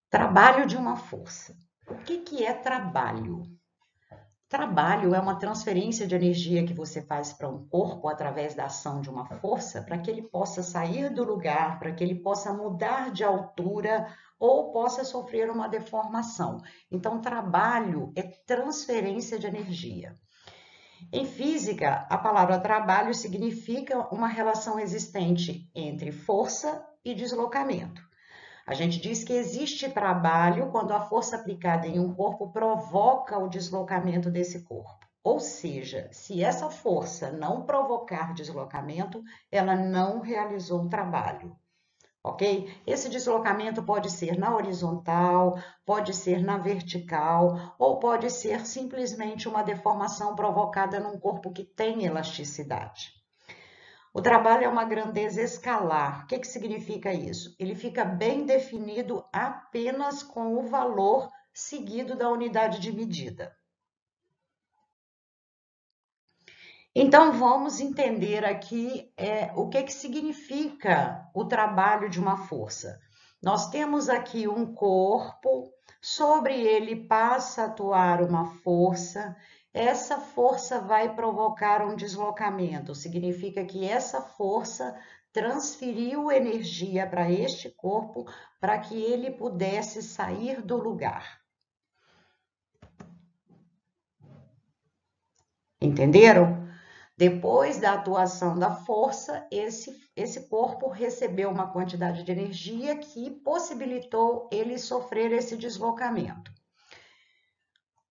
Trabalho de uma força. O que é trabalho? Trabalho é uma transferência de energia que você faz para um corpo através da ação de uma força para que ele possa sair do lugar, para que ele possa mudar de altura ou possa sofrer uma deformação. Então, trabalho é transferência de energia. Em física, a palavra trabalho significa uma relação existente entre força e deslocamento. A gente diz que existe trabalho quando a força aplicada em um corpo provoca o deslocamento desse corpo. Ou seja, se essa força não provocar deslocamento, ela não realizou um trabalho, ok? Esse deslocamento pode ser na horizontal, pode ser na vertical, ou pode ser simplesmente uma deformação provocada num corpo que tem elasticidade. O trabalho é uma grandeza escalar. O que significa isso? Ele fica bem definido apenas com o valor seguido da unidade de medida. Então, vamos entender aqui o que significa o trabalho de uma força. Nós temos aqui um corpo, sobre ele passa a atuar uma força, essa força vai provocar um deslocamento, significa que essa força transferiu energia para este corpo para que ele pudesse sair do lugar. Entenderam? Depois da atuação da força, esse corpo recebeu uma quantidade de energia que possibilitou ele sofrer esse deslocamento.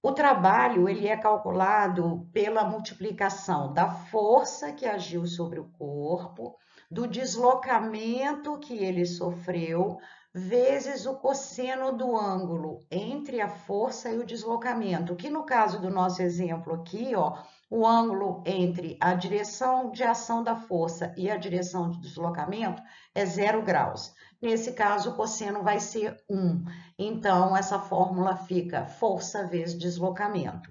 O trabalho ele é calculado pela multiplicação da força que agiu sobre o corpo, do deslocamento que ele sofreu, vezes o cosseno do ângulo entre a força e o deslocamento, que no caso do nosso exemplo aqui, ó, o ângulo entre a direção de ação da força e a direção de deslocamento é 0 graus. Nesse caso, o cosseno vai ser 1. Então, essa fórmula fica força vezes deslocamento.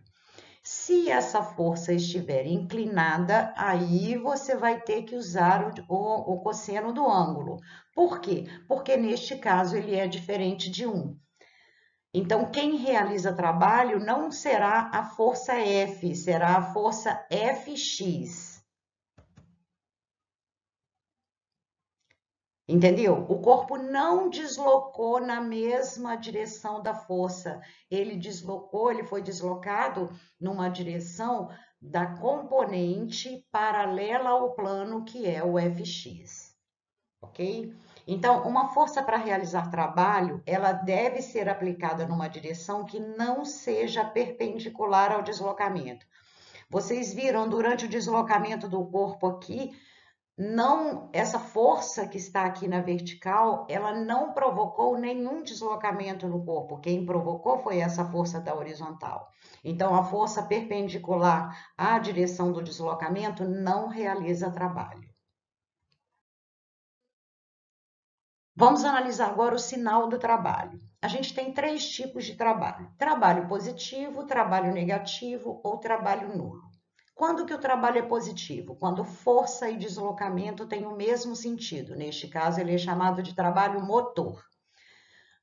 Se essa força estiver inclinada, aí você vai ter que usar o cosseno do ângulo. Por quê? Porque neste caso ele é diferente de 1. Então, quem realiza trabalho não será a força F, será a força Fx. Entendeu? O corpo não deslocou na mesma direção da força. Ele foi deslocado numa direção da componente paralela ao plano que é o Fx, ok? Então, uma força para realizar trabalho, ela deve ser aplicada numa direção que não seja perpendicular ao deslocamento. Vocês viram durante o deslocamento do corpo aqui, não, essa força que está aqui na vertical, ela não provocou nenhum deslocamento no corpo. Quem provocou foi essa força da horizontal. Então, a força perpendicular à direção do deslocamento não realiza trabalho. Vamos analisar agora o sinal do trabalho. A gente tem 3 tipos de trabalho: trabalho positivo, trabalho negativo ou trabalho nulo. Quando que o trabalho é positivo? Quando força e deslocamento têm o mesmo sentido. Neste caso, ele é chamado de trabalho motor.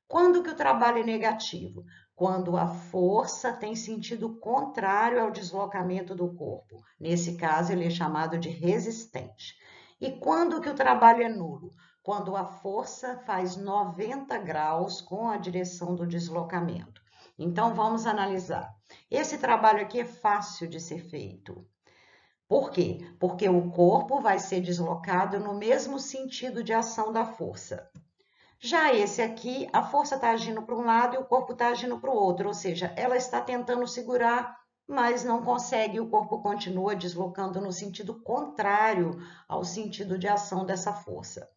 Quando que o trabalho é negativo? Quando a força tem sentido contrário ao deslocamento do corpo. Nesse caso, ele é chamado de resistente. E quando que o trabalho é nulo? Quando a força faz 90 graus com a direção do deslocamento. Então, vamos analisar. Esse trabalho aqui é fácil de ser feito. Por quê? Porque o corpo vai ser deslocado no mesmo sentido de ação da força. Já esse aqui, a força está agindo para um lado e o corpo está agindo para o outro, ou seja, ela está tentando segurar, mas não consegue, o corpo continua deslocando no sentido contrário ao sentido de ação dessa força.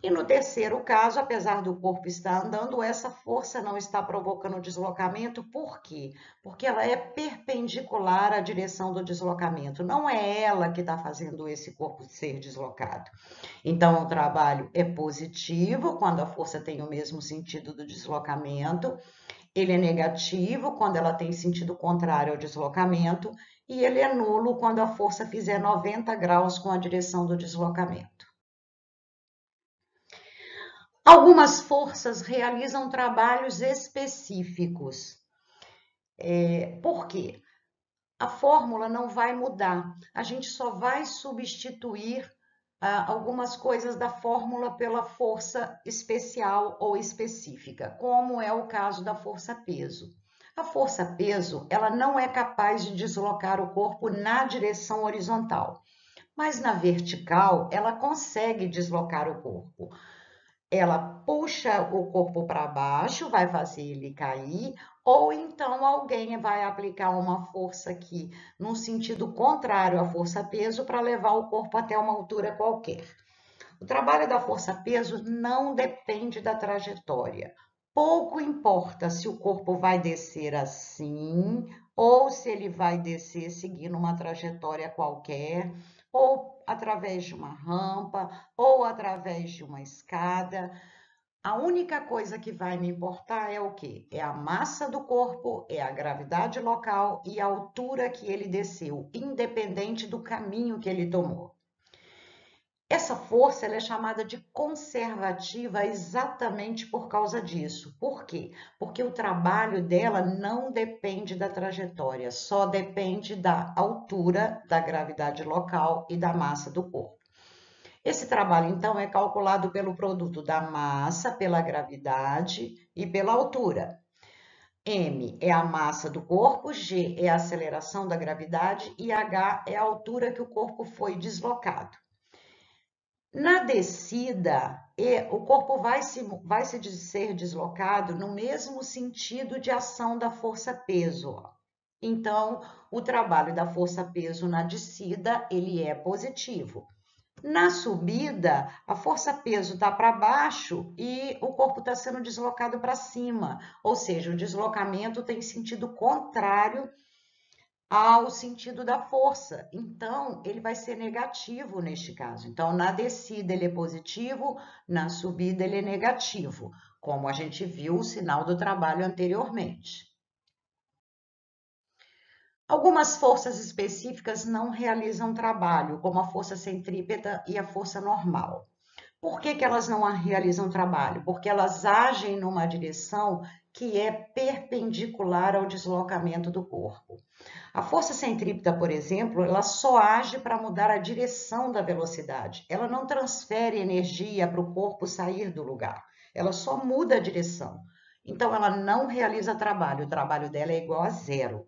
E no terceiro caso, apesar do corpo estar andando, essa força não está provocando deslocamento. Por quê? Porque ela é perpendicular à direção do deslocamento. Não é ela que está fazendo esse corpo ser deslocado. Então, o trabalho é positivo quando a força tem o mesmo sentido do deslocamento. Ele é negativo quando ela tem sentido contrário ao deslocamento. E ele é nulo quando a força fizer 90 graus com a direção do deslocamento. Algumas forças realizam trabalhos específicos. Por quê? A fórmula não vai mudar, a gente só vai substituir algumas coisas da fórmula pela força especial ou específica, como é o caso da força-peso. A força-peso, ela não é capaz de deslocar o corpo na direção horizontal, mas na vertical ela consegue deslocar o corpo. Ela puxa o corpo para baixo, vai fazer ele cair, ou então alguém vai aplicar uma força aqui, num sentido contrário à força-peso, para levar o corpo até uma altura qualquer. O trabalho da força-peso não depende da trajetória. Pouco importa se o corpo vai descer assim ou se ele vai descer seguindo uma trajetória qualquer, ou através de uma rampa, ou através de uma escada. A única coisa que vai me importar é o quê? É a massa do corpo, é a gravidade local e a altura que ele desceu, independente do caminho que ele tomou. Essa força ela é chamada de conservativa exatamente por causa disso. Por quê? Porque o trabalho dela não depende da trajetória, só depende da altura, da gravidade local e da massa do corpo. Esse trabalho, então, é calculado pelo produto da massa, pela gravidade e pela altura. M é a massa do corpo, G é a aceleração da gravidade e H é a altura que o corpo foi deslocado. Na descida, o corpo vai ser deslocado no mesmo sentido de ação da força-peso. Então, o trabalho da força-peso na descida, ele é positivo. Na subida, a força-peso está para baixo e o corpo está sendo deslocado para cima, ou seja, o deslocamento tem sentido contrário ao sentido da força. Então, ele vai ser negativo neste caso. Então, na descida ele é positivo, na subida ele é negativo, como a gente viu o sinal do trabalho anteriormente. Algumas forças específicas não realizam trabalho, como a força centrípeta e a força normal. Por que elas não realizam trabalho? Porque elas agem numa direção que é perpendicular ao deslocamento do corpo. A força centrípeta, por exemplo, ela só age para mudar a direção da velocidade. Ela não transfere energia para o corpo sair do lugar. Ela só muda a direção. Então, ela não realiza trabalho. O trabalho dela é igual a zero.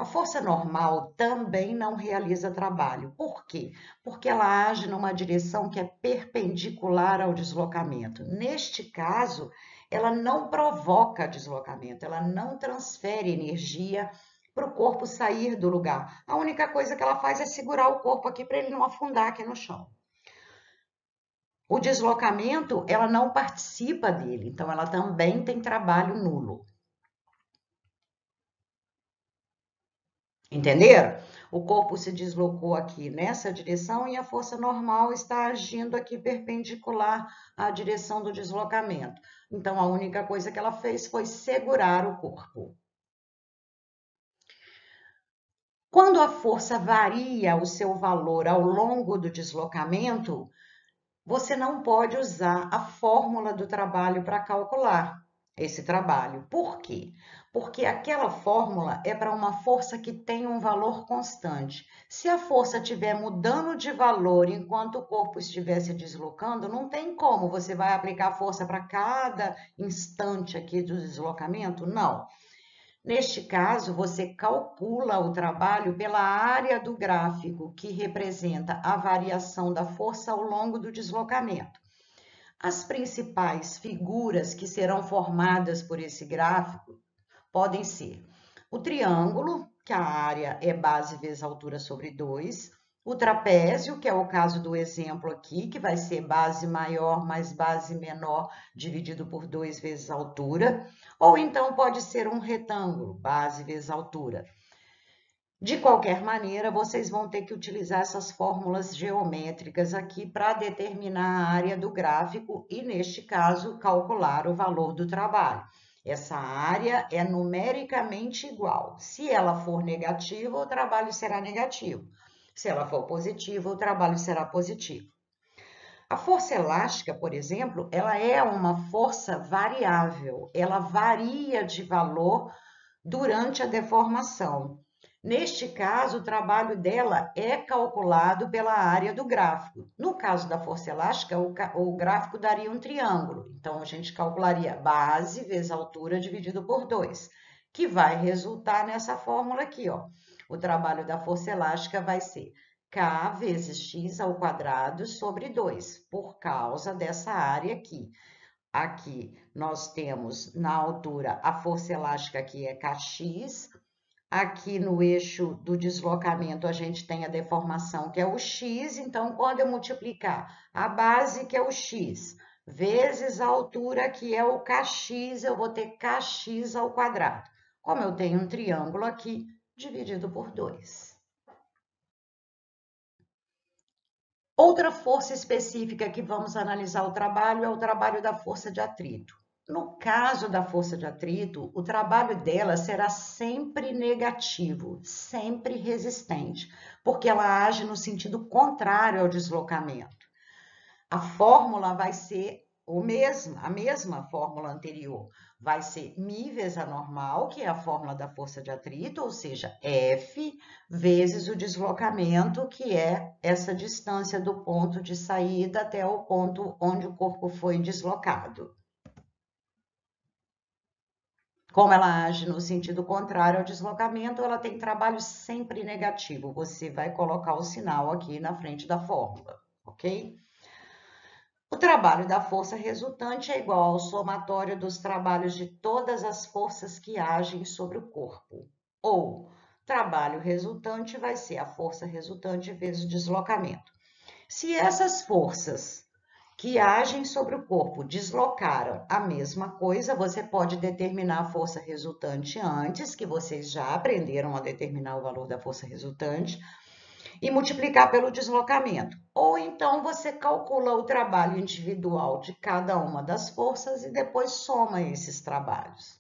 A força normal também não realiza trabalho. Por quê? Porque ela age numa direção que é perpendicular ao deslocamento. Neste caso, ela não provoca deslocamento, ela não transfere energia para o corpo sair do lugar. A única coisa que ela faz é segurar o corpo aqui para ele não afundar aqui no chão. O deslocamento, ela não participa dele, então ela também tem trabalho nulo. Entenderam? O corpo se deslocou aqui nessa direção e a força normal está agindo aqui perpendicular à direção do deslocamento. Então, a única coisa que ela fez foi segurar o corpo. Quando a força varia o seu valor ao longo do deslocamento, você não pode usar a fórmula do trabalho para calcular esse trabalho. Por quê? Porque aquela fórmula é para uma força que tem um valor constante. Se a força estiver mudando de valor enquanto o corpo estiver se deslocando, não tem como você vai aplicar força para cada instante aqui do deslocamento? Não. Neste caso, você calcula o trabalho pela área do gráfico, que representa a variação da força ao longo do deslocamento. As principais figuras que serão formadas por esse gráfico podem ser o triângulo, que a área é base vezes altura sobre 2, o trapézio, que é o caso do exemplo aqui, que vai ser base maior mais base menor dividido por 2 vezes a altura, ou então pode ser um retângulo, base vezes altura. De qualquer maneira, vocês vão ter que utilizar essas fórmulas geométricas aqui para determinar a área do gráfico e, neste caso, calcular o valor do trabalho. Essa área é numericamente igual. Se ela for negativa, o trabalho será negativo. Se ela for positiva, o trabalho será positivo. A força elástica, por exemplo, ela é uma força variável, ela varia de valor durante a deformação. Neste caso, o trabalho dela é calculado pela área do gráfico. No caso da força elástica, o gráfico daria um triângulo. Então, a gente calcularia base vezes altura dividido por 2, que vai resultar nessa fórmula aqui, ó. O trabalho da força elástica vai ser K vezes x ao quadrado sobre 2, por causa dessa área aqui. Aqui nós temos na altura a força elástica que é Kx. Aqui no eixo do deslocamento a gente tem a deformação que é o x. Então, quando eu multiplicar a base que é o x vezes a altura que é o Kx, eu vou ter Kx ao quadrado. Como eu tenho um triângulo aqui, dividido por 2. Outra força específica que vamos analisar o trabalho é o trabalho da força de atrito. No caso da força de atrito, o trabalho dela será sempre negativo, sempre resistente, porque ela age no sentido contrário ao deslocamento. A fórmula vai ser a mesma fórmula anterior. Vai ser μ vezes a normal, que é a fórmula da força de atrito, ou seja, F vezes o deslocamento, que é essa distância do ponto de saída até o ponto onde o corpo foi deslocado. Como ela age no sentido contrário ao deslocamento, ela tem trabalho sempre negativo. Você vai colocar o sinal aqui na frente da fórmula, ok? O trabalho da força resultante é igual ao somatório dos trabalhos de todas as forças que agem sobre o corpo. Ou, trabalho resultante vai ser a força resultante vezes o deslocamento. Se essas forças que agem sobre o corpo deslocaram a mesma coisa, você pode determinar a força resultante antes, que vocês já aprenderam a determinar o valor da força resultante, e multiplicar pelo deslocamento. Ou então você calcula o trabalho individual de cada uma das forças e depois soma esses trabalhos.